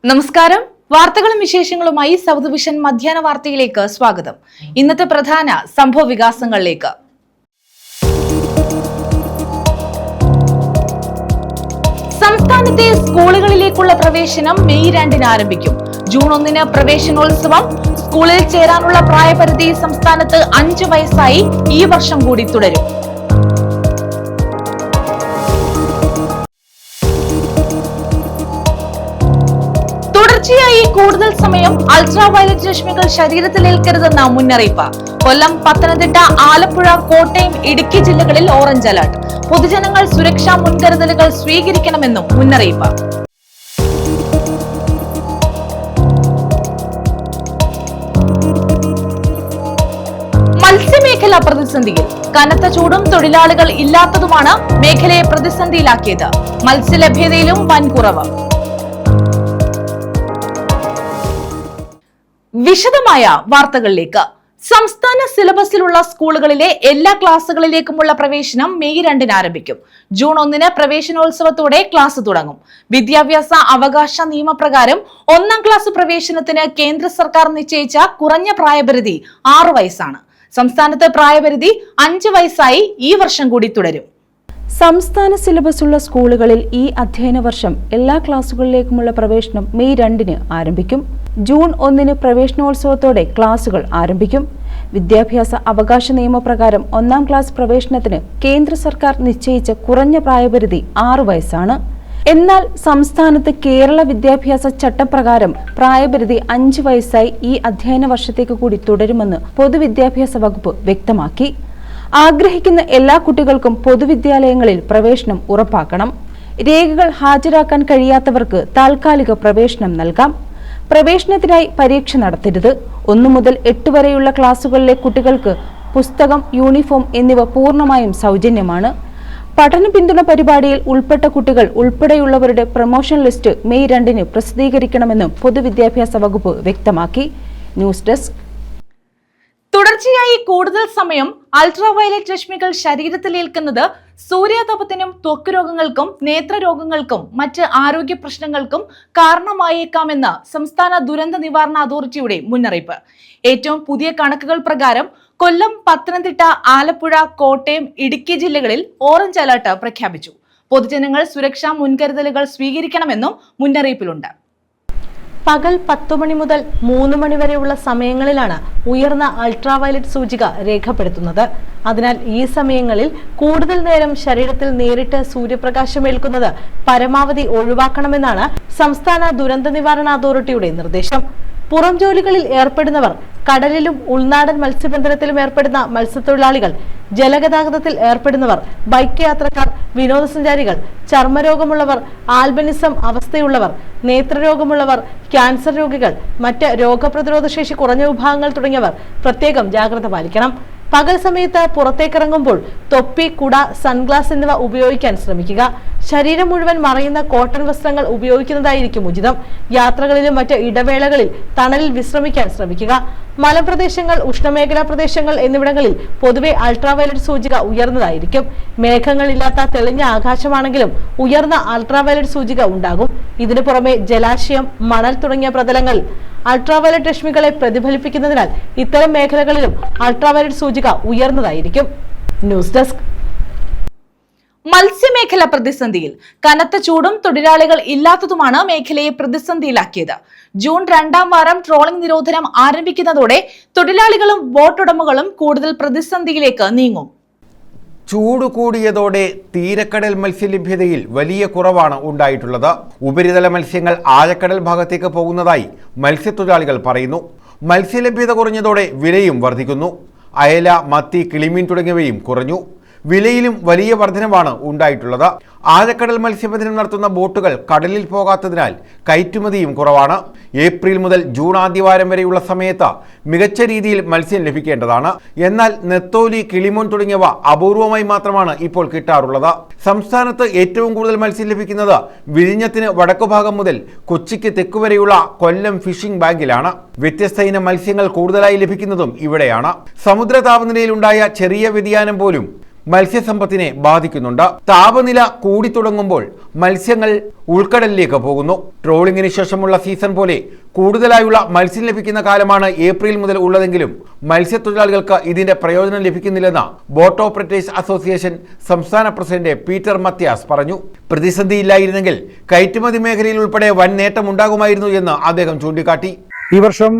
നമസ്കാരം. വാർത്തകളും വിശേഷങ്ങളുമായി സൗത്ത് വിഷൻ മധ്യാഹ്ന വാർത്തയിലേക്ക് സ്വാഗതം. ഇന്നത്തെ പ്രധാന സംഭവ വികാസങ്ങളിലേക്ക്. സംസ്ഥാനത്തെ സ്കൂളുകളിലേക്കുള്ള പ്രവേശനം മെയ് 2-ന് ആരംഭിക്കും. ജൂൺ 1-ന് പ്രവേശനോത്സവം. സ്കൂളിൽ ചേരാനുള്ള പ്രായപരിധി സംസ്ഥാനത്ത് 5 വയസ്സായി ഈ വർഷം കൂടി തുടരും. തുടർച്ചയായി കൂടുതൽ സമയം അൾട്രാ വയലറ്റ് രശ്മികൾ ശരീരത്തിലേൽക്കരുതെന്ന മുന്നറിയിപ്പ്. കൊല്ലം, പത്തനംതിട്ട, ആലപ്പുഴ, കോട്ടയം, ഇടുക്കി ജില്ലകളിൽ ഓറഞ്ച് അലർട്ട്. പൊതുജനങ്ങൾ സുരക്ഷാ മുൻകരുതലുകൾ സ്വീകരിക്കണമെന്നും മുന്നറിയിപ്പ്. മത്സ്യമേഖല പ്രതിസന്ധിയിൽ. കനത്ത ചൂടും തൊഴിലാളികൾ ഇല്ലാത്തതുമാണ് മേഖലയെ പ്രതിസന്ധിയിലാക്കിയത്. മത്സ്യലഭ്യതയിലും വൻ കുറവ്. വിശദമായ വാർത്തകളിലേക്ക്. സംസ്ഥാന സിലബസിലുള്ള സ്കൂളുകളിലെ എല്ലാ ക്ലാസുകളിലേക്കുമുള്ള പ്രവേശനം മെയ് 2-ന് ആരംഭിക്കും. ജൂൺ 1-ന് പ്രവേശനോത്സവത്തോടെ ക്ലാസ് തുടങ്ങും. വിദ്യാഭ്യാസ അവകാശ നിയമപ്രകാരം 1-ാം ക്ലാസ് പ്രവേശനത്തിന് കേന്ദ്ര സർക്കാർ നിശ്ചയിച്ച കുറഞ്ഞ പ്രായപരിധി 6 വയസ്സാണ്. സംസ്ഥാനത്ത് പ്രായപരിധി 5 വയസ്സായി ഈ വർഷം കൂടി തുടരും. സംസ്ഥാന സിലബസുള്ള സ്കൂളുകളിൽ ഈ അധ്യയന വർഷം എല്ലാ ക്ലാസുകളിലേക്കുമുള്ള പ്രവേശനം മെയ് 2-ന് ആരംഭിക്കും. ജൂൺ 1-ന് പ്രവേശനോത്സവത്തോടെ ക്ലാസുകൾ ആരംഭിക്കും. വിദ്യാഭ്യാസ അവകാശ നിയമപ്രകാരം 1-ാം ക്ലാസ് പ്രവേശനത്തിന് കേന്ദ്ര സർക്കാർ നിശ്ചയിച്ച കുറഞ്ഞ പ്രായപരിധി 6 വയസ്സാണ്. എന്നാൽ സംസ്ഥാനത്ത് കേരള വിദ്യാഭ്യാസ ചട്ടപ്രകാരം പ്രായപരിധി 5 വയസ്സായി ഈ അധ്യയന വർഷത്തേക്ക് കൂടി തുടരുമെന്ന് പൊതുവിദ്യാഭ്യാസ വകുപ്പ് വ്യക്തമാക്കി. ആഗ്രഹിക്കുന്ന എല്ലാ കുട്ടികൾക്കും പൊതുവിദ്യാലയങ്ങളിൽ പ്രവേശനം ഉറപ്പാക്കണം. രേഖകൾ ഹാജരാക്കാൻ കഴിയാത്തവർക്ക് താൽക്കാലിക പ്രവേശനം നൽകാം. പ്രവേശനത്തിനായി പരീക്ഷ നടത്തരുത്. 1 മുതൽ 8 വരെയുള്ള ക്ലാസുകളിലെ കുട്ടികൾക്ക് പുസ്തകം, യൂണിഫോം എന്നിവ പൂർണ്ണമായും സൗജന്യമാണ്. പഠന പിന്തുണ പരിപാടിയിൽ ഉൾപ്പെട്ട കുട്ടികൾ ഉൾപ്പെടെയുള്ളവരുടെ പ്രൊമോഷൻ ലിസ്റ്റ് മെയ് 2-ന് പ്രസിദ്ധീകരിക്കണമെന്നും പൊതുവിദ്യാഭ്യാസ വകുപ്പ് വ്യക്തമാക്കി. News desk. തുടർച്ചയായി കൂടുതൽ സമയം അൾട്രാ വയലറ്റ് രശ്മികൾ ശരീരത്തിലേൽക്കുന്നത് സൂര്യാതപത്തിനും ത്വക്ക് രോഗങ്ങൾക്കും നേത്രരോഗങ്ങൾക്കും മറ്റ് ആരോഗ്യ പ്രശ്നങ്ങൾക്കും കാരണമായേക്കാമെന്ന് സംസ്ഥാന ദുരന്ത നിവാരണ അതോറിറ്റിയുടെ മുന്നറിയിപ്പ്. ഏറ്റവും പുതിയ കണക്കുകൾ പ്രകാരം കൊല്ലം, പത്തനംതിട്ട, ആലപ്പുഴ, കോട്ടയം, ഇടുക്കി ജില്ലകളിൽ ഓറഞ്ച് അലർട്ട് പ്രഖ്യാപിച്ചു. പൊതുജനങ്ങൾ സുരക്ഷാ മുൻകരുതലുകൾ സ്വീകരിക്കണമെന്നും മുന്നറിയിപ്പിലുണ്ട്. പകൽ 10 മണി മുതൽ 3 മണി വരെയുള്ള സമയങ്ങളിലാണ് ഉയർന്ന അൾട്രാവയലറ്റ് സൂചിക രേഖപ്പെടുത്തുന്നത്. അതിനാൽ ഈ സമയങ്ങളിൽ കൂടുതൽ നേരം ശരീരത്തിൽ നേരിട്ട് സൂര്യപ്രകാശം ഏൽക്കുന്നത് പരമാവധി ഒഴിവാക്കണമെന്നാണ് സംസ്ഥാന ദുരന്ത നിവാരണ അതോറിറ്റിയുടെ നിർദ്ദേശം. പുറം ജോലികളിൽ ഏർപ്പെടുന്നവർ, കടലിലും ഉൾനാടൻ മത്സ്യബന്ധനത്തിലും ഏർപ്പെടുന്ന മത്സ്യത്തൊഴിലാളികൾ, ജലഗതാഗതത്തിൽ ഏർപ്പെടുന്നവർ, ബൈക്ക് യാത്രക്കാർ, വിനോദസഞ്ചാരികൾ, ചർമ്മരോഗമുള്ളവർ, ആൽബനിസം അവസ്ഥയുള്ളവർ, നേത്രരോഗമുള്ളവർ, ക്യാൻസർ രോഗികൾ, മറ്റ് രോഗപ്രതിരോധ ശേഷി കുറഞ്ഞ വിഭാഗങ്ങൾ തുടങ്ങിയവർ പ്രത്യേകം ജാഗ്രത പാലിക്കണം. പകൽ സമയത്ത് പുറത്തേക്കിറങ്ങുമ്പോൾ തൊപ്പി, കുട, സൺഗ്ലാസ് എന്നിവ ഉപയോഗിക്കാൻ ശ്രമിക്കുക. ശരീരം മുഴുവൻ മറയുന്ന കോട്ടൺ വസ്ത്രങ്ങൾ ഉപയോഗിക്കുന്നതായിരിക്കും ഉചിതം. യാത്രകളിലും മറ്റ് ഇടവേളകളിൽ തണലിൽ വിശ്രമിക്കാൻ ശ്രമിക്കുക. മലപ്രദേശങ്ങൾ, ഉഷ്ണമേഖലാ പ്രദേശങ്ങൾ എന്നിവിടങ്ങളിൽ പൊതുവെ അൾട്രാവയലറ്റ് സൂചിക ഉയർന്നതായിരിക്കും. മേഘങ്ങളില്ലാത്ത തെളിഞ്ഞ ആകാശമാണെങ്കിലും ഉയർന്ന അൾട്രാവയലറ്റ് സൂചിക ഉണ്ടാകും. ഇതിനു പുറമെ ജലാശയം, മണൽ തുടങ്ങിയ പ്രതലങ്ങൾ അൾട്രാവയലറ്റ് രശ്മികളെ പ്രതിഫലിപ്പിക്കുന്നതിനാൽ ഇത്തരം മേഖലകളിലും അൾട്രാവയലറ്റ് സൂചിക ഉയർന്നതായിരിക്കും. News desk. മത്സ്യമേഖല പ്രതിസന്ധിയിൽ. കനത്ത ചൂടും തൊഴിലാളികൾ ഇല്ലാത്തതുമാണ് മേഖലയെ പ്രതിസന്ധിയിലാക്കിയത്. ജൂൺ 2-ാം വാരം ട്രോളിംഗ് നിരോധനം ആരംഭിക്കുന്നതോടെ തൊഴിലാളികളും ബോട്ടുടമകളും കൂടുതൽ പ്രതിസന്ധിയിലേക്ക് നീങ്ങും. ചൂട് കൂടിയതോടെ തീരക്കടൽ മത്സ്യലഭ്യതയിൽ വലിയ കുറവാണ് ഉണ്ടായിട്ടുള്ളത്. ഉപരിതല മത്സ്യങ്ങൾ ആഴക്കടൽ ഭാഗത്തേക്ക് പോകുന്നതായി മത്സ്യത്തൊഴിലാളികൾ പറയുന്നു. മത്സ്യലഭ്യത കുറഞ്ഞതോടെ വിലയും വർദ്ധിക്കുന്നു. അയല, മത്തി, കിളിമീൻ തുടങ്ങിയവയും കുറഞ്ഞു. വിലയിലും വലിയ വർധനവാണ് ഉണ്ടായിട്ടുള്ളത്. ആഴക്കടൽ മത്സ്യബന്ധനം നടത്തുന്ന ബോട്ടുകൾ കടലിൽ പോകാത്തതിനാൽ കയറ്റുമതിയും കുറവാണ്. ഏപ്രിൽ മുതൽ ജൂൺ ആദ്യവാരം വരെയുള്ള സമയത്ത് മികച്ച രീതിയിൽ മത്സ്യം ലഭിക്കേണ്ടതാണ്. എന്നാൽ നെത്തോലി, കിളിമോൻ തുടങ്ങിയവ അപൂർവമായി മാത്രമാണ് ഇപ്പോൾ കിട്ടാറുള്ളത്. സംസ്ഥാനത്ത് ഏറ്റവും കൂടുതൽ മത്സ്യം ലഭിക്കുന്നത് വിഴിഞ്ഞത്തിന് വടക്കുഭാഗം മുതൽ കൊച്ചിക്ക് തെക്കുവരെയുള്ള കൊല്ലം ഫിഷിംഗ് ബാങ്കിലാണ്. വ്യത്യസ്ത ഇനം മത്സ്യങ്ങൾ കൂടുതലായി ലഭിക്കുന്നതും ഇവിടെയാണ്. സമുദ്ര താപനിലയിലുണ്ടായ ചെറിയ വ്യതിയാനം പോലും മത്സ്യസമ്പത്തിനെ ബാധിക്കുന്നുണ്ട്. താപനില കൂടിത്തുടങ്ങുമ്പോൾ മത്സ്യങ്ങൾ ഉൾക്കടലിലേക്ക് പോകുന്നു. ട്രോളിംഗിന് ശേഷമുള്ള സീസൺ പോലെ കൂടുതലായുള്ള മത്സ്യം ലഭിക്കുന്ന കാലമാണ് ഏപ്രിൽ മുതൽ ഉള്ളതെങ്കിലും മത്സ്യത്തൊഴിലാളികൾക്ക് ഇതിന്റെ പ്രയോജനം ലഭിക്കുന്നില്ലെന്ന് ബോട്ട് ഓപ്പറേറ്റേഴ്സ് അസോസിയേഷൻ സംസ്ഥാന പ്രസിഡന്റ് പീറ്റർ മത്യാസ് പറഞ്ഞു. പ്രതിസന്ധിയില്ലായിരുന്നെങ്കിൽ കയറ്റുമതി മേഖലയിൽ ഉൾപ്പെടെ വൻ നേട്ടമുണ്ടാകുമായിരുന്നു എന്ന് അദ്ദേഹം ചൂണ്ടിക്കാട്ടി. ഈ വർഷം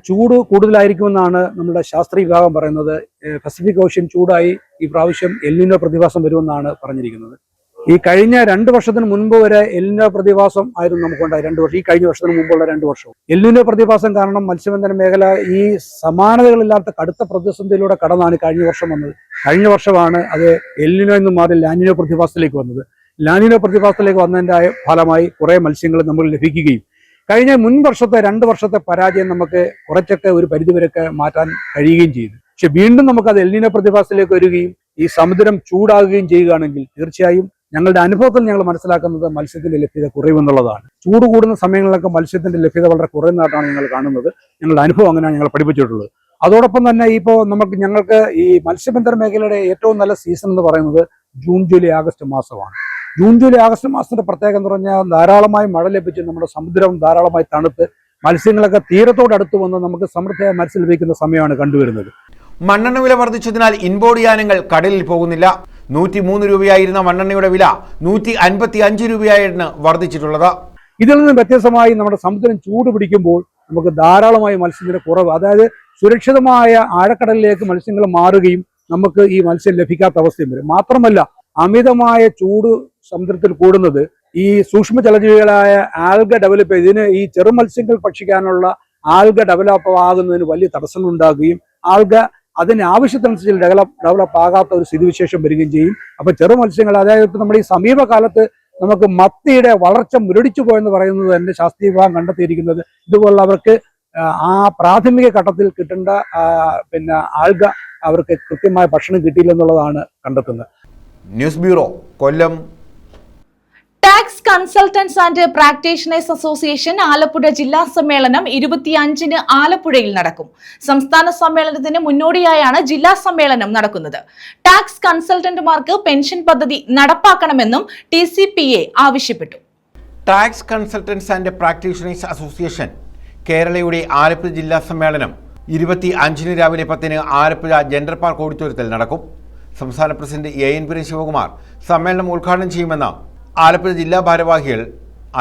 ചൂട് കൂടുതലായിരിക്കുമെന്നാണ് നമ്മുടെ ശാസ്ത്രീയ വിഭാഗം പറയുന്നത്. പസഫിക് ഓഷ്യൻ ചൂടായി ഈ പ്രാവശ്യം എൽനിനോ പ്രതിഭാസം വരുമെന്നാണ് പറഞ്ഞിരിക്കുന്നത്. ഈ കഴിഞ്ഞ 2 വർഷത്തിന് മുൻപ് വരെ എൽനിനോ പ്രതിഭാസം ആയിരുന്നു നമുക്കുണ്ടായി. 2 വർഷം, ഈ കഴിഞ്ഞ വർഷത്തിന് മുമ്പുള്ള 2 വർഷവും എൽനിനോ പ്രതിഭാസം കാരണം മത്സ്യബന്ധന മേഖല ഈ സമാനതകളില്ലാത്ത കടുത്ത പ്രതിസന്ധിയിലൂടെ കടന്നാണ് കഴിഞ്ഞ വർഷം വന്നത്. കഴിഞ്ഞ വർഷമാണ് അത് എൽനിനോ എന്ന് മാറി ലാനിനോ പ്രതിഭാസത്തിലേക്ക് വന്നത്. ലാനിനോ പ്രതിഭാസത്തിലേക്ക് വന്നതിൻ്റെ ഫലമായി കുറേ മത്സ്യങ്ങൾ നമുക്ക് ലഭിക്കുകയും കഴിഞ്ഞ മുൻ വർഷത്തെ 2 വർഷത്തെ പരാജയം നമുക്ക് കുറച്ചൊക്കെ ഒരു പരിധിവരെയൊക്കെ മാറ്റാൻ കഴിയുകയും ചെയ്തു. പക്ഷെ വീണ്ടും നമുക്കത് എൽനിനോ പ്രതിഭാസത്തിലേക്ക് വരികയും ഈ സമുദ്രം ചൂടാകുകയും ചെയ്യുകയാണെങ്കിൽ തീർച്ചയായും ഞങ്ങളുടെ അനുഭവത്തിൽ ഞങ്ങൾ മനസ്സിലാക്കുന്നത് മത്സ്യത്തിന്റെ ലഭ്യത കുറയുമെന്നുള്ളതാണ്. ചൂട് കൂടുന്ന സമയങ്ങളിലൊക്കെ മത്സ്യത്തിന്റെ ലഭ്യത വളരെ കുറയുന്നതായിട്ടാണ് ഞങ്ങൾ കാണുന്നത്. ഞങ്ങളുടെ അനുഭവം അങ്ങനെയാണ് ഞങ്ങൾ പഠിപ്പിച്ചിട്ടുള്ളത്. അതോടൊപ്പം തന്നെ ഇപ്പോൾ ഞങ്ങൾക്ക് ഈ മത്സ്യബന്ധന മേഖലയുടെ ഏറ്റവും നല്ല സീസൺ എന്ന് പറയുന്നത് ജൂൺ, ജൂലൈ, ആഗസ്റ്റ് മാസമാണ്. ജൂൺ, ജൂലൈ, ആഗസ്റ്റ് മാസത്തിന്റെ പ്രത്യേകത എന്ന് പറഞ്ഞാൽ ധാരാളമായി മഴ ലഭിച്ച് നമ്മുടെ സമുദ്രം ധാരാളമായി തണുത്ത് മത്സ്യങ്ങളൊക്കെ തീരത്തോടടുത്ത് വന്ന് നമുക്ക് സമൃദ്ധിയായ മത്സ്യം ലഭിക്കുന്ന സമയമാണ് കണ്ടുവരുന്നത്. മണ്ണെണ്ണ വില വർദ്ധിച്ചതിനാൽ ഇൻബോർഡ് യാനങ്ങൾ കടലിൽ പോകുന്നില്ല. 103 രൂപയായിരുന്ന മണ്ണെണ്ണയുടെ വില 155 രൂപയായാണ് വർദ്ധിച്ചിട്ടുള്ളത്. ഇതിൽ നിന്ന് വ്യത്യസ്തമായി നമ്മുടെ സമുദ്രം ചൂട് പിടിക്കുമ്പോൾ നമുക്ക് ധാരാളമായി മത്സ്യത്തിന്റെ കുറവ്, അതായത് സുരക്ഷിതമായ ആഴക്കടലിലേക്ക് മത്സ്യങ്ങൾ മാറുകയും നമുക്ക് ഈ മത്സ്യം ലഭിക്കാത്ത അവസ്ഥയും വരും. മാത്രമല്ല, അമിതമായ ചൂട് സമുദ്രത്തിൽ കൂടുന്നത് ഈ സൂക്ഷ്മ ജലജീവികളായ ആൽഗ ഡെവലപ്പ് ചെയ്ത് ഇതിന് ഈ ചെറു മത്സ്യങ്ങൾ ഭക്ഷിക്കാനുള്ള ആൽഗ ഡെവലപ്പ് ആകുന്നതിന് വലിയ തടസ്സങ്ങൾ ഉണ്ടാകുകയും ആൽഗ അതിന് ആവശ്യത്തിനനുസരിച്ച് ഡെവലപ്പ് ആകാത്ത ഒരു സ്ഥിതിവിശേഷം വരികയും ചെയ്യും. അപ്പൊ ചെറു മത്സ്യങ്ങൾ, അതായത് നമ്മുടെ ഈ സമീപകാലത്ത് നമുക്ക് മത്തിയുടെ വളർച്ച മുരടിച്ചു പോയെന്ന് പറയുന്നത് തന്നെ ശാസ്ത്രീയ വിഭാഗം കണ്ടെത്തിയിരിക്കുന്നത് ഇതുപോലുള്ള അവർക്ക് ആ പ്രാഥമിക ഘട്ടത്തിൽ കിട്ടേണ്ട ആൽഗ അവർക്ക് കൃത്യമായ ഭക്ഷണം കിട്ടിയില്ലെന്നുള്ളതാണ് കണ്ടെത്തുന്നത്. News bureau, Kollam. Tax consultants and practitioners association Alappuzha ജില്ലാ സമ്മേളനം 25-ന് ആലപ്പുഴയിൽ നടക്കും. സംസ്ഥാന സമ്മേളനത്തിന് മുന്നോടിയായാണ് ജില്ലാ സമ്മേളനം നടക്കുന്നത്. ടാക്സ് കൺസൾട്ടന്റുമാർക്ക് പെൻഷൻ പദ്ധതി നടപ്പാക്കണമെന്നും TCPA ആവശ്യപ്പെട്ടു. Tax consultants and practitioners association കേരളയുടെ ആലപ്പുഴ ജില്ലാ സമ്മേളനം 25-ന് രാവിലെ 10-ന് ആലപ്പുഴ ജെൻഡർ പാർക്ക് ഓഡിറ്റോറിയത്തിൽ നടക്കും. സംസ്ഥാന പ്രസിഡന്റ് AN ശിവകുമാർ സമ്മേളനം ഉദ്ഘാടനം ചെയ്യുമെന്ന് ആലപ്പുഴ ജില്ലാ ഭാരവാഹികൾ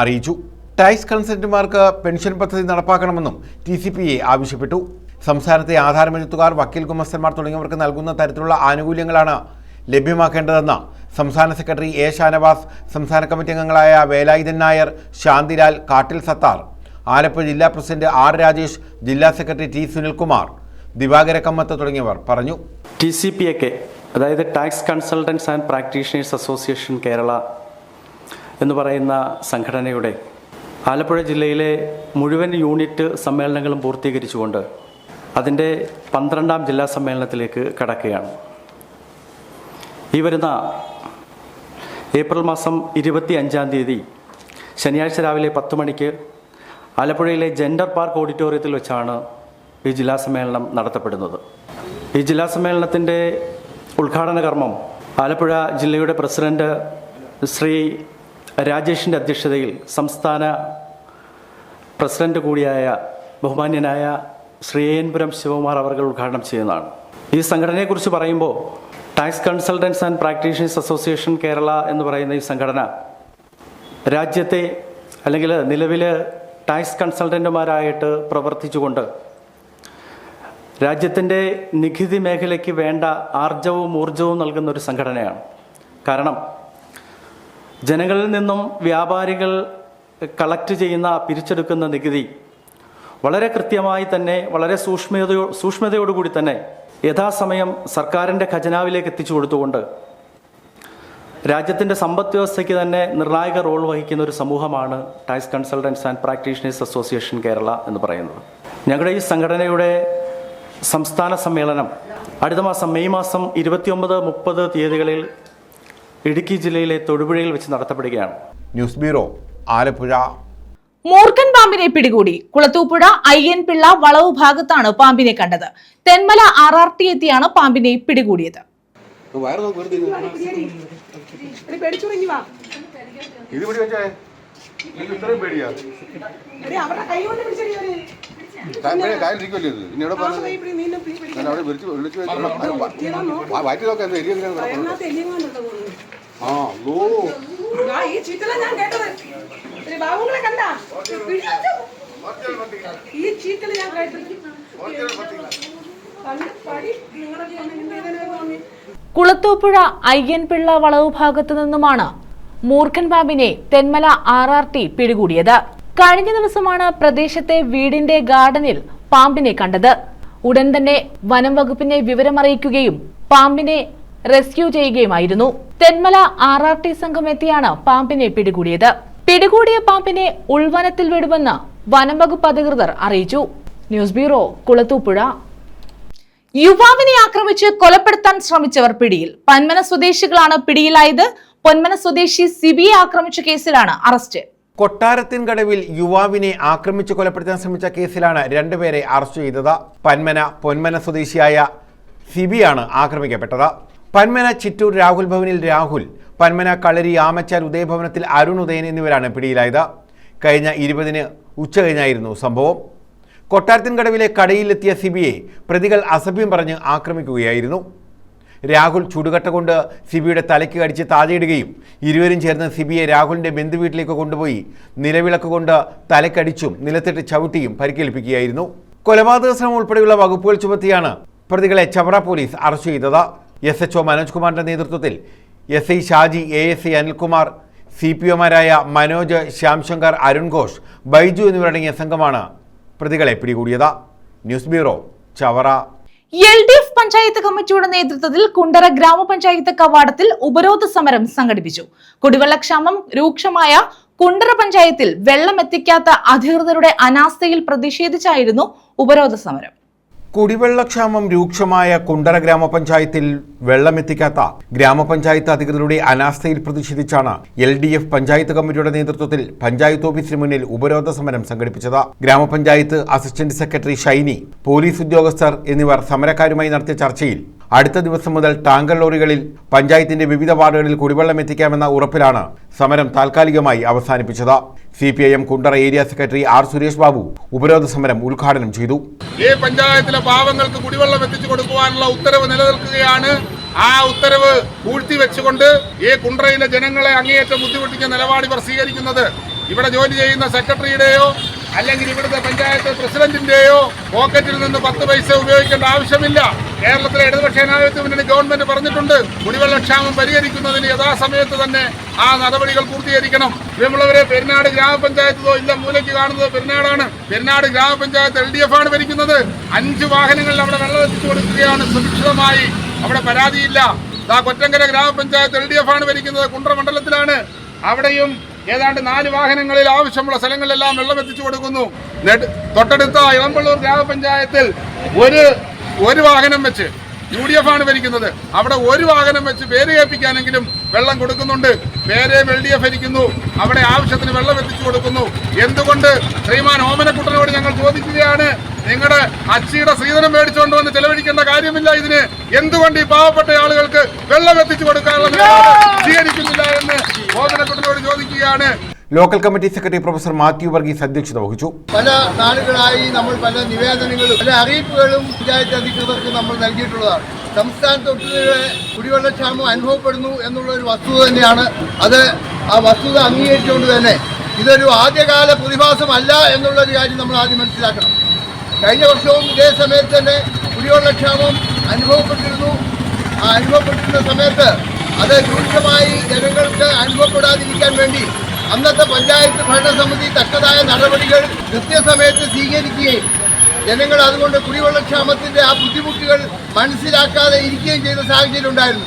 അറിയിച്ചു. ടാക്സ് കൺസൾട്ടന്റുമാർക്ക് പെൻഷൻ പദ്ധതി നടപ്പാക്കണമെന്നും TCPA ആവശ്യപ്പെട്ടു. സംസ്ഥാനത്തെ ആധാരമെഴുത്തുകാർ, വക്കീൽ, ഗുമസ്തന്മാർ തുടങ്ങിയവർക്ക് നൽകുന്ന തരത്തിലുള്ള ആനുകൂല്യങ്ങളാണ് ലഭ്യമാക്കേണ്ടതെന്ന് സംസ്ഥാന സെക്രട്ടറി A ഷാനവാസ്, സംസ്ഥാന കമ്മിറ്റി അംഗങ്ങളായ വേലായുധൻ നായർ, ശാന്തിലാൽ, കാട്ടിൽ സത്താർ, ആലപ്പുഴ ജില്ലാ പ്രസിഡന്റ് R രാജേഷ്, ജില്ലാ സെക്രട്ടറി T സുനിൽകുമാർ, ദിവാകര കമ്മത്ത് തുടങ്ങിയവർ പറഞ്ഞു. TCPA, അതായത് tax consultants and practitioners association Kerala എന്ന് പറയുന്ന സംഘടനയുടെ ആലപ്പുഴ ജില്ലയിലെ മുഴുവൻ യൂണിറ്റ് സമ്മേളനങ്ങളും പൂർത്തീകരിച്ചുകൊണ്ട് അതിൻ്റെ 12ാം ജില്ലാ സമ്മേളനത്തിലേക്ക് കടക്കുകയാണ്. ഈ വരുന്ന ഏപ്രിൽ മാസം 25-ാം തീയതി ശനിയാഴ്ച രാവിലെ 10 മണിക്ക് ആലപ്പുഴയിലെ ജെൻഡർ പാർക്ക് ഓഡിറ്റോറിയത്തിൽ വെച്ചാണ് ഈ ജില്ലാ സമ്മേളനം നടത്തപ്പെടുന്നത്. ഈ ജില്ലാ സമ്മേളനത്തിൻ്റെ ഉദ്ഘാടന കർമ്മം ആലപ്പുഴ ജില്ലയുടെ പ്രസിഡന്റ് ശ്രീ രാജേഷിൻ്റെ അധ്യക്ഷതയിൽ സംസ്ഥാന പ്രസിഡന്റ് കൂടിയായ ബഹുമാന്യനായ ശ്രീ AN ശിവകുമാർ അവർ ഉദ്ഘാടനം ചെയ്യുന്നതാണ്. ഈ സംഘടനയെക്കുറിച്ച് പറയുമ്പോൾ tax consultants and practitioners association Kerala എന്ന് പറയുന്ന ഈ സംഘടന രാജ്യത്തെ അല്ലെങ്കിൽ നിലവിൽ ടാക്സ് കൺസൾട്ടന്റുമാരായിട്ട് പ്രവർത്തിച്ചുകൊണ്ട് രാജ്യത്തിൻ്റെ നികുതി മേഖലയ്ക്ക് വേണ്ട ആർജവും ഊർജവും നൽകുന്ന ഒരു സംഘടനയാണ്. കാരണം ജനങ്ങളിൽ നിന്നും വ്യാപാരികൾ കളക്ട് ചെയ്യുന്ന, പിരിച്ചെടുക്കുന്ന നികുതി വളരെ കൃത്യമായി തന്നെ, വളരെ സൂക്ഷ്മതയോടുകൂടി തന്നെ യഥാസമയം സർക്കാരിൻ്റെ ഖജനാവിലേക്ക് എത്തിച്ചു കൊടുത്തുകൊണ്ട് രാജ്യത്തിൻ്റെ സമ്പദ് വ്യവസ്ഥയ്ക്ക് തന്നെ നിർണായക റോൾ വഹിക്കുന്ന ഒരു സമൂഹമാണ് tax consultants and practitioners association Kerala എന്ന് പറയുന്നത്. ഞങ്ങളുടെ ഈ സംഘടനയുടെ സംസ്ഥാന സമ്മേളനം അടുത്ത മാസം മെയ് മാസം 29-30 തീയതികളിൽ ഇടുക്കി ജില്ലയിലെ തൊടുപുഴയിൽ വെച്ച് നടത്തപ്പെടുകയാണ്. News bureau, Alappuzha. മൂർഖൻ പാമ്പിനെ പിടികൂടി. കുളത്തൂപ്പുഴ IN പിള്ള വളവ് ഭാഗത്താണ് പാമ്പിനെ കണ്ടത്. തെന്മല RRT എത്തിയാണ് പാമ്പിനെ പിടികൂടിയത്. വയറ് നോക്കി വെറുതെ ഇത് പിടി വെച്ചേ ഇത്രയും പേടിയാ കായലിരിക്കുമല്ലോ ഇത് ഇനി എവിടെ പറഞ്ഞത് അവിടെ വിളിച്ചു വയറ്റി നോക്കാം എന്താ എരിയെങ്കിലും ആ ഓ കുളത്തൂപ്പുഴ അയ്യൻപിള്ള വളവ് ഭാഗത്തു നിന്നുമാണ് മൂർഖൻ പാമ്പിനെ തെന്മല RRT പിടികൂടിയത്. കഴിഞ്ഞ ദിവസമാണ് പ്രദേശത്തെ വീടിന്റെ ഗാർഡനിൽ പാമ്പിനെ കണ്ടത്. ഉടൻ തന്നെ വനം വകുപ്പിനെ വിവരമറിയിക്കുകയും പാമ്പിനെ റെസ്ക്യൂ ചെയ്യുകയുമായിരുന്നു. തെന്മല RRT സംഘം എത്തിയാണ് പാമ്പിനെ പിടികൂടിയത്. പിടികൂടിയ പാമ്പിനെ ഉൾവനത്തിൽ വിടുമെന്ന് വനം വകുപ്പ് അധികൃതർ അറിയിച്ചു. News bureau, Kulathupuzha. യുവാവിനെ ആക്രമിച്ച് കൊലപ്പെടുത്താൻ ശ്രമിച്ചവർ പിടിയിൽ. പന്മന സ്വദേശികളാണ് പിടിയിലായത്. പൊന്മന സ്വദേശി സിബിയെ ആക്രമിച്ച കേസിലാണ് അറസ്റ്റ്. കൊട്ടാരത്തിൻകടവിൽ യുവാവിനെ ആക്രമിച്ച് കൊലപ്പെടുത്താൻ ശ്രമിച്ച കേസിലാണ് രണ്ടുപേരെ അറസ്റ്റ് ചെയ്തത്. പൊന്മന സ്വദേശിയായ സിബിയാണ് ആക്രമിക്കപ്പെട്ടത്. പന്മന ചിറ്റൂർ രാഹുൽ ഭവനിൽ രാഹുൽ, പന്മന കളരി ആമച്ചാൽ ഉദയഭവനത്തിൽ അരുൺ ഉദയൻ എന്നിവരാണ് പിടിയിലായത്. കഴിഞ്ഞ 20-ന് ഉച്ചകഴിഞ്ഞായിരുന്നു സംഭവം. കൊട്ടാരത്തിൻകടവിലെ കടയിലെത്തിയ സിബിയെ പ്രതികൾ അസഭ്യം പറഞ്ഞ് ആക്രമിക്കുകയായിരുന്നു. രാഹുൽ ചുടുകട്ട കൊണ്ട് സിബിയുടെ തലയ്ക്ക് കടിച്ച് താഴെയിടുകയും ഇരുവരും ചേർന്ന് സിബിയെ രാഹുലിന്റെ ബന്ധുവീട്ടിലേക്ക് കൊണ്ടുപോയി നിലവിളക്ക് കൊണ്ട് തലക്കടിച്ചും നിലത്തിട്ട് ചവിട്ടിയും പരിക്കേൽപ്പിക്കുകയായിരുന്നു. കൊലപാതക ശ്രമം ഉൾപ്പെടെയുള്ള വകുപ്പുകൾ ചുമത്തിയാണ് പ്രതികളെ ചവറ പോലീസ് അറസ്റ്റ് ചെയ്തത്. SHO മനോജ് കുമാറിന്റെ നേതൃത്വത്തിൽ SI ഷാജി, ASI അനിൽകുമാർ, CPOമാരായ മനോജ്, ശ്യാംശങ്കർ, അരുൺ ഘോഷ്, ബൈജു എന്നിവരടങ്ങിയ സംഘമാണ് പ്രതികളെ പിടികൂടിയത്. News bureau, Chavara. LDF panchayat കമ്മിറ്റിയുടെ നേതൃത്വത്തിൽ കുണ്ടറ ഗ്രാമപഞ്ചായത്ത് കവാടത്തിൽ ഉപരോധ സമരം സംഘടിപ്പിച്ചു. കുടിവെള്ളക്ഷാമം രൂക്ഷമായ കുണ്ടറ പഞ്ചായത്തിൽ വെള്ളം എത്തിക്കാത്ത അധികൃതരുടെ അനാസ്ഥയിൽ പ്രതിഷേധിച്ചായിരുന്നു ഉപരോധ സമരം. കുടിവെള്ളക്ഷാമം രൂക്ഷമായ കുണ്ടറ ഗ്രാമപഞ്ചായത്തിൽ വെള്ളമെത്തിക്കാത്ത ഗ്രാമപഞ്ചായത്ത് അധികൃതരുടെ അനാസ്ഥയിൽ പ്രതിഷേധിച്ചാണ് LDF പഞ്ചായത്ത് കമ്മിറ്റിയുടെ നേതൃത്വത്തിൽ പഞ്ചായത്ത് ഓഫീസിന് മുന്നിൽ ഉപരോധ സമരം സംഘടിപ്പിച്ചത്. ഗ്രാമപഞ്ചായത്ത് അസിസ്റ്റന്റ് സെക്രട്ടറി ഷൈനി, പോലീസ് ഉദ്യോഗസ്ഥർ എന്നിവർ സമരക്കാരുമായി നടത്തിയ ചർച്ചയിൽ അടുത്ത ദിവസം മുതൽ ടാങ്കർ ലോറികളിൽ പഞ്ചായത്തിന്റെ വിവിധ വാർഡുകളിൽ കുടിവെള്ളം എത്തിക്കാമെന്ന ഉറപ്പിലാണ് സമരം താൽക്കാലികമായി അവസാനിപ്പിച്ചത്. CPIM Kundara area secretary R Suresh Babu ഉപരോധ സമരം ഉദ്ഘാടനം ചെയ്തു. ഈ പഞ്ചായത്തിലെ പാവങ്ങൾക്ക് കുടിവെള്ളം എത്തിച്ചു കൊടുക്കുവാനുള്ള ഉത്തരവ് നിലനിൽക്കുകയാണ്. ആ ഉത്തരവ് പൂഴ്ത്തിവെച്ചുകൊണ്ട് ഈ കുണ്ടറയിലെ ജനങ്ങളെ അങ്ങേയറ്റം ബുദ്ധിമുട്ടിക്കുന്ന നിലപാട് ഇവർ സ്വീകരിക്കുന്നത് ഇവിടെ ജോലി ചെയ്യുന്ന സെക്രട്ടറിയുടെയോ അല്ലെങ്കിൽ ഇവിടുത്തെ പഞ്ചായത്ത് പ്രസിഡന്റിന്റെയോ പോക്കറ്റിൽ നിന്ന് 10 പൈസ ഉപയോഗിക്കേണ്ട ആവശ്യമില്ല. കേരളത്തിലെ ഇടതുപക്ഷ ജനാധിപത്യ മുന്നണി ഗവൺമെന്റ് പറഞ്ഞിട്ടുണ്ട്, കുടിവെള്ളക്ഷാമം പരിഹരിക്കുന്നതിന് യഥാസമയത്ത് തന്നെ ആ നടപടികൾ പൂർത്തീകരിക്കണം. പ്രിയമുള്ളവരെ, പെരിനാട് ഗ്രാമപഞ്ചായത്തോ ഇല്ല മൂലയ്ക്ക് കാണുന്നത് പെരിനാടാണ്. പെരിനാട് ഗ്രാമപഞ്ചായത്ത് LDF ആണ് ഭരിക്കുന്നത്. 5 വാഹനങ്ങളിൽ അവിടെ വെള്ളം എത്തിച്ചു കൊടുക്കുകയാണ് സുരക്ഷിതമായി. അവിടെ പരാതിയില്ല. കൊറ്റങ്കര ഗ്രാമപഞ്ചായത്ത് LDF ആണ് ഭരിക്കുന്നത്. കുണ്ടറ മണ്ഡലത്തിലാണ്. അവിടെയും ഏതാണ്ട് 4 വാഹനങ്ങളിൽ ആവശ്യമുള്ള സ്ഥലങ്ങളിലെല്ലാം വെള്ളം എത്തിച്ചു കൊടുക്കുന്നു. തൊട്ടടുത്ത ഇളമ്പള്ളൂർ ഗ്രാമപഞ്ചായത്തിൽ ഒരു വാഹനം വെച്ച് UDF ആണ് ഭരിക്കുന്നത്. അവിടെ 1 വാഹനം വെച്ച് പേര് കേൾപ്പിക്കാനെങ്കിലും വെള്ളം കൊടുക്കുന്നുണ്ട്. പേരെയും LDF ഭരിക്കുന്നു. അവിടെ ആവശ്യത്തിന് വെള്ളം എത്തിച്ചു കൊടുക്കുന്നു. എന്തുകൊണ്ട്? ശ്രീമാൻ ഓമനക്കുട്ടനോട് ഞങ്ങൾ ചോദിക്കുകയാണ്, നിങ്ങളുടെ അച്ചിയുടെ ശ്രീധനം മേടിച്ചുകൊണ്ട് വന്ന് ചെലവഴിക്കേണ്ട കാര്യമില്ല ഇതിന്. എന്തുകൊണ്ട് ഈ പാവപ്പെട്ട ആളുകൾക്ക് വെള്ളം എത്തിച്ചു കൊടുക്കാനുള്ള സ്വീകരിക്കുന്നില്ല എന്ന് ഓമനക്കുട്ടനോട് ചോദിക്കുകയാണ്. Local committee secretary professor Mathew Varghese അധ്യക്ഷത വഹിച്ചു. പല നാളുകളായി നമ്മൾ പല നിവേദനങ്ങളും പല അറിയിപ്പുകളും പഞ്ചായത്ത് അധികൃതർക്ക് നമ്മൾ നൽകിയിട്ടുള്ളതാണ്. സംസ്ഥാനത്തൊട്ടുള്ള കുടിവെള്ളക്ഷാമം അനുഭവപ്പെടുന്നു എന്നുള്ള ഒരു വസ്തുത തന്നെയാണ്. അത് ആ വസ്തുത അംഗീകരിച്ചുകൊണ്ട് തന്നെ ഇതൊരു ആദ്യകാല പ്രതിഭാസമല്ല എന്നുള്ളൊരു കാര്യം നമ്മൾ ആദ്യം മനസ്സിലാക്കണം. കഴിഞ്ഞ വർഷവും ഇതേ സമയത്ത് തന്നെ കുടിവെള്ളക്ഷാമം അനുഭവപ്പെട്ടിരുന്നു. ആ അനുഭവപ്പെട്ടിരുന്ന സമയത്ത് അത് രൂക്ഷമായി ജനങ്ങൾക്ക് അനുഭവപ്പെടാതിരിക്കാൻ വേണ്ടി അന്നത്തെ പഞ്ചായത്ത് ഭരണസമിതി തക്കതായ നടപടികൾ കൃത്യസമയത്ത് സ്വീകരിക്കുകയും ജനങ്ങൾ അതുകൊണ്ട് കുടിവെള്ളക്ഷാമത്തിന്റെ ആ ബുദ്ധിമുട്ടുകൾ മനസ്സിലാക്കാതെ ഇരിക്കുകയും ചെയ്ത സാഹചര്യം ഉണ്ടായിരുന്നു.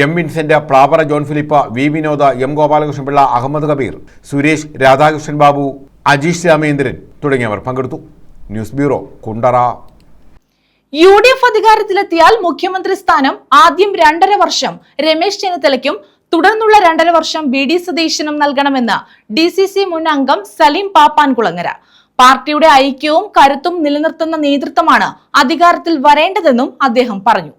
M Vincent, Plavara John Philip, V Vinod, M Gopalakrishnapillai, Ahammed Kabeer, Suresh, Radhakrishnan Babu, Ajeesh Ramendran തുടങ്ങിയവർ പങ്കെടുത്തു. News bureau, Kundara. UDF അധികാരത്തിലെത്തിയാൽ മുഖ്യമന്ത്രി സ്ഥാനം ആദ്യം 2.5 വർഷം രമേശ് ചെന്നിത്തലയ്ക്കും തുടർന്നുള്ള 2.5 വർഷം VD സതീശനും നൽകണമെന്ന് DCC മുൻ അംഗം സലീം പാപ്പാൻകുളങ്ങര. പാർട്ടിയുടെ ഐക്യവും കരുത്തും നിലനിർത്തുന്ന നേതൃത്വമാണ് അധികാരത്തിൽ വരേണ്ടതെന്നും അദ്ദേഹം പറഞ്ഞു.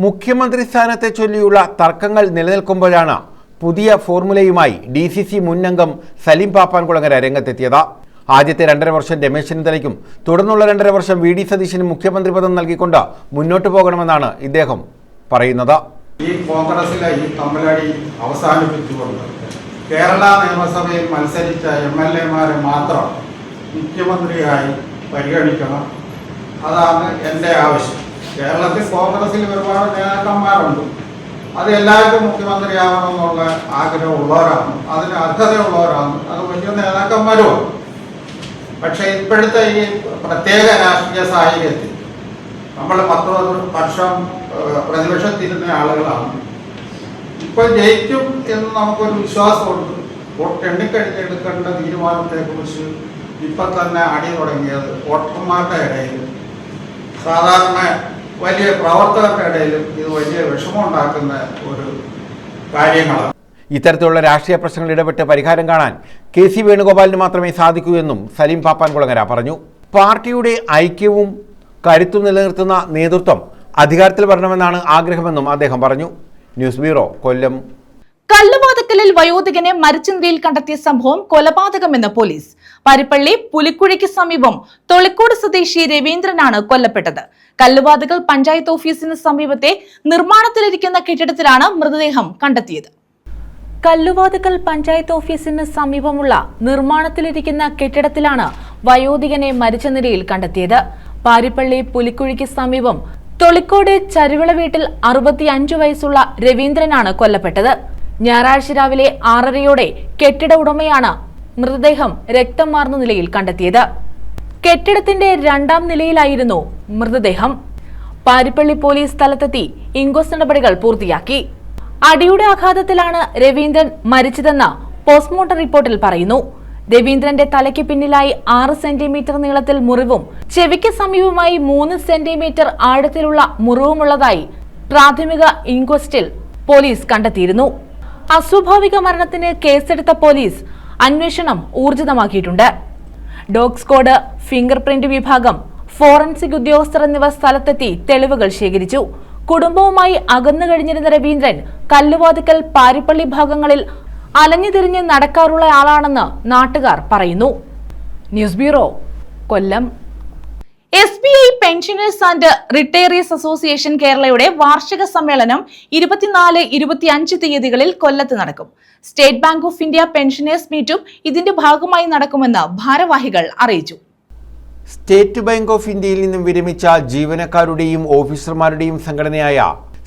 മുഖ്യമന്ത്രി സ്ഥാനത്തെ ചൊല്ലിയുള്ള തർക്കങ്ങൾ നിലനിൽക്കുമ്പോഴാണ് പുതിയ ഫോർമുലയുമായി DCC മുൻ അംഗം സലീം പാപ്പാൻകുളങ്ങര രംഗത്തെത്തിയത്. ആദ്യത്തെ 2.5 വർഷം രമേശ് ചെന്നിത്തലയ്ക്കും തുടർന്നുള്ള 2.5 വർഷം VD സതീശനും മുഖ്യമന്ത്രി പദം നൽകിക്കൊണ്ട് മുന്നോട്ട് പോകണമെന്നാണ് ഇദ്ദേഹം പറയുന്നത്. ഈ കോൺഗ്രസിലെ ഈ തമ്മിലടി അവസാനിപ്പിച്ചുകൊണ്ട് കേരള നിയമസഭയിൽ മത്സരിച്ച MLA-മാരെ മാത്രം മുഖ്യമന്ത്രിയായി പരിഗണിക്കണം. അതാണ് എൻ്റെ ആവശ്യം. കേരളത്തിൽ കോൺഗ്രസിൽ ഒരുപാട് നേതാക്കന്മാരുണ്ട്. അത് എല്ലാവർക്കും മുഖ്യമന്ത്രിയാവണമെന്നുള്ള ആഗ്രഹമുള്ളവരാണ്, അതിന് അർഹതയുള്ളവരാണ്, അത് വലിയ നേതാക്കന്മാരുമാണ്. പക്ഷേ ഇപ്പോഴത്തെ ഈ പ്രത്യേക രാഷ്ട്രീയ സാഹചര്യത്തിൽ നമ്മൾ 10 വർഷം പ്രതിപക്ഷത്തിരുന്ന ആളുകളാണ്. ഇപ്പോൾ ജയിക്കും എന്ന് നമുക്കൊരു വിശ്വാസമുണ്ട്. വോട്ട് എണ്ണിക്കഴിഞ്ഞെടുക്കേണ്ട തീരുമാനത്തെക്കുറിച്ച് ഇപ്പം തന്നെ അടി തുടങ്ങിയത് വോട്ടർമാരുടെ ഇടയിലും സാധാരണ വലിയ പ്രവർത്തകരുടെ ഇടയിലും ഇത് വലിയ വിഷമമുണ്ടാക്കുന്ന ഒരു കാര്യങ്ങളാണ്. ഇത്തരത്തിലുള്ള രാഷ്ട്രീയ പ്രശ്നങ്ങൾ ഇടപെട്ട് പരിഹാരം കാണാൻ KC വേണുഗോപാലിന് മാത്രമേ സാധിക്കൂ എന്നും സലീം പാപ്പാൻകുളങ്ങര പറഞ്ഞു. പാർട്ടിയുടെ ഐക്യവും കരുത്തും നിലനിർത്തുന്ന നേതൃത്വം അധികാരത്തിൽ വരണമെന്നാണ് ആഗ്രഹമെന്നും അദ്ദേഹം പറഞ്ഞു. ന്യൂസ് ബ്യൂറോ, കൊല്ലം. കല്ലുവാതക്കലിൽ വയോധികനെ മരിച്ച നിലയിൽ കണ്ടെത്തിയ സംഭവം കൊലപാതകമെന്ന് പോലീസ്. പാരിപ്പള്ളി പുലിക്കുഴിക്ക് സമീപം തൊളിക്കോട് സ്വദേശി രവീന്ദ്രനാണ് കൊല്ലപ്പെട്ടത്. കല്ലുവാതക്കൽ പഞ്ചായത്ത് ഓഫീസിന് സമീപത്തെ നിർമ്മാണത്തിലിരിക്കുന്ന കെട്ടിടത്തിലാണ് മൃതദേഹം കണ്ടെത്തിയത്. കല്ലുവാതക്കൽ പഞ്ചായത്ത് ഓഫീസിന് സമീപമുള്ള നിർമ്മാണത്തിലിരിക്കുന്ന കെട്ടിടത്തിലാണ് വയോധികനെ മരിച്ച നിലയിൽ കണ്ടെത്തിയത്. പാരിപ്പള്ളി പുലിക്കുഴിക്ക് സമീപം തൊളിക്കോട് ചരുവിള വീട്ടിൽ 65 വയസ്സുള്ള രവീന്ദ്രനാണ് കൊല്ലപ്പെട്ടത്. ഞായറാഴ്ച രാവിലെ 6:30യോടെ കെട്ടിട ഉടമയാണ് മൃതദേഹം രക്തം വാർന്ന നിലയിൽ കണ്ടെത്തിയത്. കെട്ടിടത്തിന്റെ 2ാം നിലയിലായിരുന്നു മൃതദേഹം. പാരിപ്പള്ളി പോലീസ് സ്ഥലത്തെത്തി ഇൻക്വസ്റ്റ് നടപടികൾ പൂർത്തിയാക്കി. അടിയുടെ ആഘാതത്തിലാണ് രവീന്ദ്രൻ മരിച്ചതെന്ന് പോസ്റ്റ്മോർട്ടം റിപ്പോർട്ടിൽ പറയുന്നു. രവീന്ദ്രന്റെ തലയ്ക്ക് പിന്നിലായി 6 സെന്റിമീറ്റർ നീളത്തിൽ മുറിവും ചെവിക്ക് സമീപമായി 3 സെന്റിമീറ്റർ ആഴത്തിലുള്ള മുറിവുമുള്ളതായി പ്രാഥമിക ഇൻക്വസ്റ്റിൽ പോലീസ് കണ്ടെത്തിയിരുന്നു. അസ്വാഭാവിക മരണത്തിന് കേസെടുത്ത പോലീസ് അന്വേഷണം ഊർജിതമാക്കിയിട്ടുണ്ട്. ഡോഗ് സ്ക്വാഡ്, ഫിംഗർ പ്രിന്റ് വിഭാഗം, ഫോറൻസിക് ഉദ്യോഗസ്ഥർ എന്നിവർ സ്ഥലത്തെത്തി തെളിവുകൾ ശേഖരിച്ചു. കുടുംബവുമായി അകന്നു കഴിഞ്ഞിരുന്ന രവീന്ദ്രൻ കല്ലുവാതിക്കൽ, പാരിപ്പള്ളി ഭാഗങ്ങളിൽ അലഞ്ഞുതിരിഞ്ഞ് നടക്കാറുള്ള ആളാണെന്ന് നാട്ടുകാർ പറയുന്നു. News bureau, Kollam. SBI pensioners and retirees association കേരളയുടെ വാർഷിക സമ്മേളനം 24-25 തീയതികളിൽ കൊല്ലത്ത് നടക്കും. State bank of India pensioners മീറ്റും ഇതിന്റെ ഭാഗമായി നടക്കുമെന്ന് ഭാരവാഹികൾ അറിയിച്ചു. സ്റ്റേറ്റ് ബാങ്ക് ഓഫ് ഇന്ത്യയിൽ നിന്നും വിരമിച്ച ജീവനക്കാരുടെയും ഓഫീസർമാരുടെയും സംഘടനയായ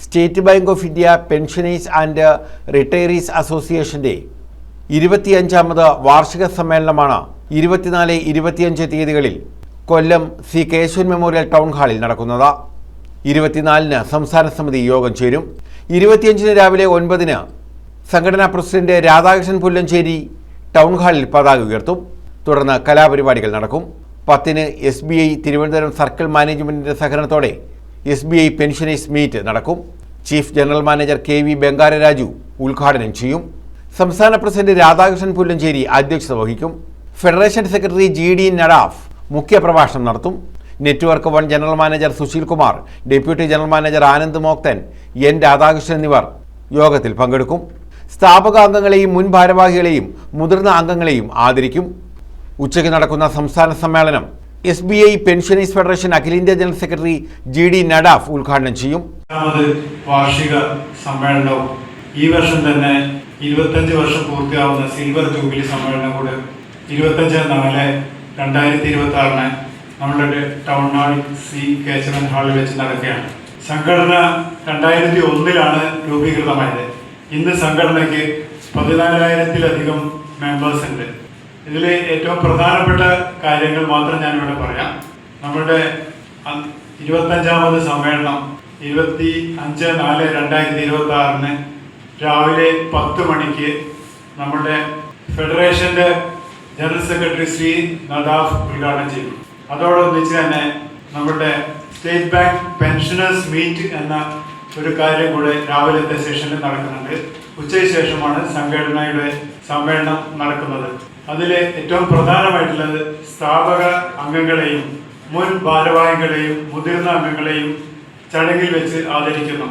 state bank of India pensioners and retirees അസോസിയേഷന്റെ 25ാമത് വാർഷിക സമ്മേളനമാണ് 24-25 തീയതികളിൽ കൊല്ലം C. കേശവൻ മെമ്മോറിയൽ ടൗൺ ഹാളിൽ നടക്കുന്നത്. 24-ന് സംസ്ഥാന സമിതി യോഗം ചേരും. 25-ന് രാവിലെ 9-ന് സംഘടനാ പ്രസിഡന്റ് രാധാകൃഷ്ണൻ പുല്ലഞ്ചേരി ടൗൺ ഹാളിൽ പതാക ഉയർത്തും. തുടർന്ന് കലാപരിപാടികൾ നടക്കും. 10-ന് SBI തിരുവനന്തപുരം സർക്കിൾ മാനേജ്മെന്റിന്റെ സഹകരണത്തോടെ SBI പെൻഷനേഴ്സ് മീറ്റ് നടക്കും. ചീഫ് ജനറൽ മാനേജർ KV ബംഗാരരാജു ഉദ്ഘാടനം ചെയ്യും. സംസ്ഥാന പ്രസിഡന്റ് രാധാകൃഷ്ണൻ പുല്ലഞ്ചേരി അധ്യക്ഷത വഹിക്കും. ഫെഡറേഷൻ സെക്രട്ടറി GD നഡാഫ് മുഖ്യപ്രഭാഷണം നടത്തും. Network 1 general manager Sushil Kumar, deputy general manager Anand Moktan, N. Radhakrishnan എന്നിവർ യോഗത്തിൽ പങ്കെടുക്കും. സ്ഥാപക അംഗങ്ങളെയും മുൻ ഭാരവാഹികളെയും മുതിർന്ന അംഗങ്ങളെയും ആദരിക്കും. ഉച്ചയ്ക്ക് നടക്കുന്ന സംസ്ഥാന സമ്മേളനം SBI പെൻഷനേഴ്സ് ഫെഡറേഷൻ അഖിലേന്ത്യാ ജനറൽ സെക്രട്ടറി GD നഡാഫ് ഉദ്ഘാടനം ചെയ്യും. വാർഷിക സമ്മേളനവും ഈ വർഷം തന്നെ 25 വർഷം പൂർത്തിയാവുന്ന സിൽവർ ജൂബിലി സമ്മേളനം കൂടെ 25/4/2026 നമ്മളുടെ ടൗൺ ഹാൾ C. കേശവൻ ഹാളിൽ വെച്ച് നടക്കുകയാണ്. സംഘടന 2001-ലാണ് രൂപീകൃതമായത്. ഇന്ന് സംഘടനയ്ക്ക് 14,000-ലധികം മെമ്പേഴ്സ് ഉണ്ട്. ഇതിൽ ഏറ്റവും പ്രധാനപ്പെട്ട കാര്യങ്ങൾ മാത്രം ഞാനിവിടെ പറയാം. നമ്മളുടെ 25ാമത് സമ്മേളനം 25/4/2026 രാവിലെ 10 മണിക്ക് നമ്മുടെ ഫെഡറേഷന്റെ ജനറൽ സെക്രട്ടറി ശ്രീ നഡാഫ് ഉദ്ഘാടനം ചെയ്തു. അതോടൊന്നിച്ച് തന്നെ നമ്മുടെ സ്റ്റേറ്റ് ബാങ്ക് പെൻഷനേഴ്സ് മീറ്റ് എന്ന ഒരു കാര്യം കൂടെ രാവിലത്തെ സെഷനിൽ നടക്കുന്നുണ്ട്. ഉച്ചയ്ക്ക് ശേഷമാണ് സംഘടനയുടെ സമ്മേളനം നടക്കുന്നത്. അതിൽ ഏറ്റവും പ്രധാനമായിട്ടുള്ളത് സ്ഥാപക അംഗങ്ങളെയും മുൻ ഭാരവാഹികളെയും മുതിർന്ന അംഗങ്ങളെയും ചടങ്ങിൽ വെച്ച് ആദരിക്കുന്നു.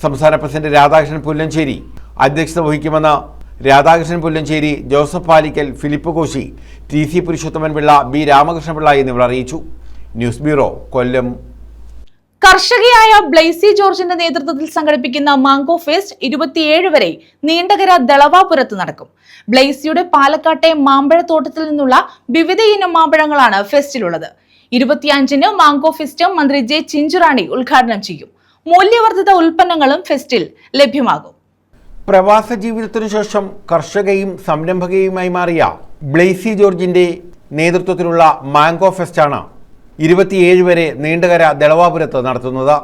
സംസ്ഥാന പ്രസിഡന്റ് രാധാകൃഷ്ണൻ പുല്ലഞ്ചേരി അധ്യക്ഷത വഹിക്കുമെന്ന് രാധാകൃഷ്ണൻ പുല്ലഞ്ചേരി, ജോസഫ് പാലിക്കൽ, Philip Koshy, TC Purushothaman Pillai, B Ramakrishna Pillai എന്നിവർ അറിയിച്ചു. ന്യൂസ് ബ്യൂറോ, കൊല്ലം. കർഷകയായ ബ്ലൈസി ജോർജിന്റെ നേതൃത്വത്തിൽ സംഘടിപ്പിക്കുന്ന മാംഗോ ഫെസ്റ്റ് 27 വരെ നീണ്ടകര ദളവാപുരത്ത് നടക്കും. ബ്ലൈസിയുടെ പാലക്കാട്ടെ മാമ്പഴത്തോട്ടത്തിൽ നിന്നുള്ള വിവിധ ഇനം മാമ്പഴങ്ങളാണ് ഫെസ്റ്റിലുള്ളത്. 25-ന് മാംഗോ ഫെസ്റ്റ് മന്ത്രി J. ചിഞ്ചുറാണി ഉദ്ഘാടനം ചെയ്യും. മൂല്യവർദ്ധിത ഉൽപ്പന്നങ്ങളും ഫെസ്റ്റിൽ ലഭ്യമാകും. പ്രവാസ ജീവിതത്തിനു ശേഷം കർഷകയും സംരംഭകയുമായി മാറിയ ബ്ലൈസി ജോർജിന്റെ നേതൃത്വത്തിലുള്ള മാംഗോ ഫെസ്റ്റാണ് 27 വരെ നീണ്ടകര ദളവാപുരത്ത് നടത്തുന്നത്.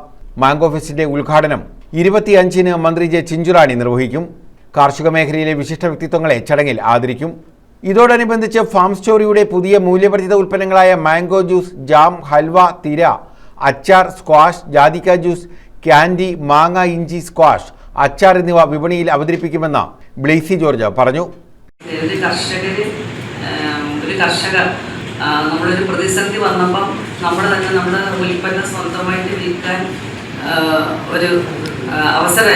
മാംഗോ ഫെസ്റ്റിന്റെ ഉദ്ഘാടനം 25-ന് മന്ത്രി J. ചിഞ്ചുറാണി നിർവഹിക്കും. കാർഷിക മേഖലയിലെ വിശിഷ്ട വ്യക്തിത്വങ്ങളെ ചടങ്ങിൽ ആദരിക്കും. ഇതോടനുബന്ധിച്ച് ഫാം സ്റ്റോറിയുടെ പുതിയ മൂല്യവർദ്ധിത ഉൽപ്പന്നങ്ങളായ മാംഗോ ജ്യൂസ്, ജാം, ഹൽവ, തിര, അച്ചാർ, സ്ക്വാഷ്, ജാതിക്ക ജ്യൂസ്, ക്യാൻഡി, മാങ്ങ ഇഞ്ചി സ്ക്വാഷ്, അച്ചാർ എന്നിവ വിപണിയിൽ അവതരിപ്പിക്കുമെന്ന് ബ്ലൈസി ജോർജ് പറഞ്ഞു. നമ്മളൊരു പ്രതിസന്ധി വന്നപ്പം നമ്മുടെ ഉൽപ്പന്നം സ്വന്തമായിട്ട് വിൽക്കാൻ ഒരു അവസരം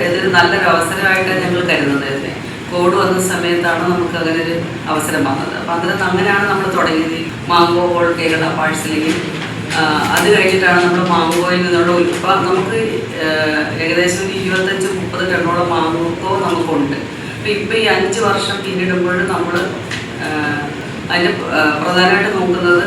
ഇതൊരു നല്ലൊരു അവസരമായിട്ടാണ് ഞങ്ങൾ കരുതുന്നത്. കോവിഡ് വന്ന സമയത്താണ് നമുക്ക് അങ്ങനെ ഒരു അവസരം വന്നത്. അപ്പം അങ്ങനെയാണ് നമ്മൾ തുടങ്ങിയത് മാംഗോ ഹോൾ കേരള പാഴ്സലിംഗ്. അത് കഴിഞ്ഞിട്ടാണ് നമ്മൾ മാംഗോയിൽ നിന്നുള്ള ഇപ്പം നമുക്ക് ഏകദേശം 25-30 ടണ്ണോളം മാംഗോ നമുക്കുണ്ട്. അപ്പം ഇപ്പം ഈ 5 വർഷം പിന്നിടുമ്പോൾ നമ്മൾ അതിന് പ്രധാനമായിട്ട് നോക്കുന്നത്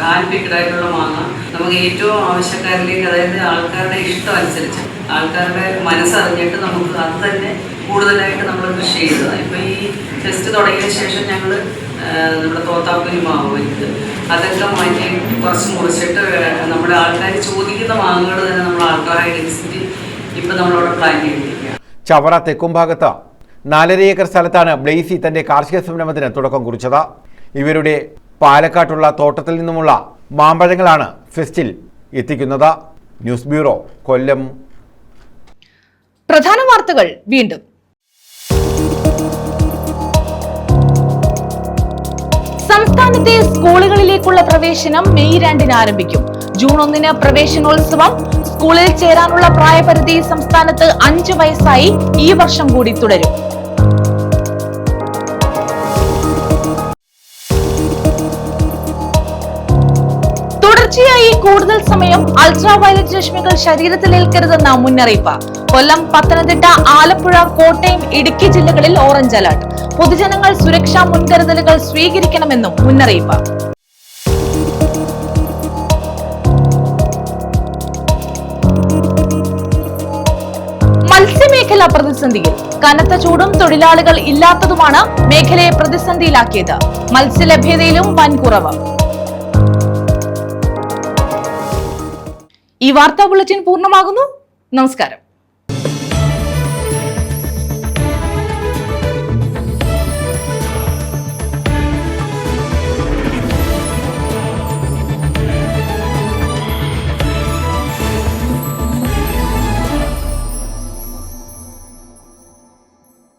ഹാൻഡ് പിക്ഡ് ആയിട്ടുള്ള മാങ്ങ നമുക്ക് ഏറ്റവും ആവശ്യക്കാരിലേക്ക്, അതായത് ആൾക്കാരുടെ ഇഷ്ടം അനുസരിച്ച് ആൾക്കാരുടെ മനസ്സറിഞ്ഞിട്ട് നമുക്ക് അത് തന്നെ കൂടുതലായിട്ട് നമ്മൾ കൃഷി ചെയ്തതാണ്. ഇപ്പം ഈ ഫെസ്റ്റ് തുടങ്ങിയ ശേഷം ഞങ്ങൾ നമ്മുടെ തോത്താപ്പുരി മാവ് വയ്ക്ക് അതൊക്കെ മാറ്റി കുറച്ച് മുറിച്ചിട്ട് നമ്മുടെ ആൾക്കാർ ചോദിക്കുന്ന മാങ്ങകൾ തന്നെ നമ്മൾ ആൾക്കാരായി ഡെൻസിറ്റി ഇപ്പം നമ്മളവിടെ പ്ലാൻ ചെയ്തിരിക്കുകയാണ്. ചവറ തെക്കുംഭാഗത്ത് 4.5 ഏക്കർ സ്ഥലത്താണ് ബ്ലൈസി തന്റെ കാർഷിക സംരംഭത്തിന് തുടക്കം കുറിച്ചത്. ഇവരുടെ പാലക്കാട്ടുള്ള തോട്ടത്തിൽ നിന്നുമുള്ള മാമ്പഴങ്ങളാണ് ഫെസ്റ്റിൽ എത്തിക്കുന്നത്. ന്യൂസ് ബ്യൂറോ, കൊല്ലം. പ്രധാന വാർത്തകൾ വീണ്ടും. സംസ്ഥാനത്തെ സ്കൂളുകളിലേക്കുള്ള പ്രവേശനം മെയ് 2-ന് ആരംഭിക്കും. ജൂൺ 1-ന് പ്രവേശനോത്സവം. സ്കൂളിൽ ചേരാനുള്ള പ്രായപരിധി സംസ്ഥാനത്ത് 5 വയസ്സായി ഈ വർഷം കൂടി തുടരും. തുടർച്ചയായി കൂടുതൽ സമയം അൾട്രാ വയലറ്റ് രശ്മികൾ ശരീരത്തിലേൽക്കരുതെന്ന മുന്നറിയിപ്പ്. കൊല്ലം, പത്തനംതിട്ട, ആലപ്പുഴ, കോട്ടയം, ഇടുക്കി ജില്ലകളിൽ ഓറഞ്ച് അലർട്ട്. പൊതുജനങ്ങൾ സുരക്ഷാ മുൻകരുതലുകൾ സ്വീകരിക്കണമെന്നും മുന്നറിയിപ്പ്. മത്സ്യമേഖല പ്രതിസന്ധിയിൽ. കനത്ത ചൂടും തൊഴിലാളികൾ ഇല്ലാത്തതുമാണ് മേഖലയെ പ്രതിസന്ധിയിലാക്കിയത്. മത്സ്യലഭ്യതയിലും വൻ കുറവ്. ഈ വാർത്താ ബുള്ളറ്റിൻ പൂർണ്ണമാകുന്നു. നമസ്കാരം.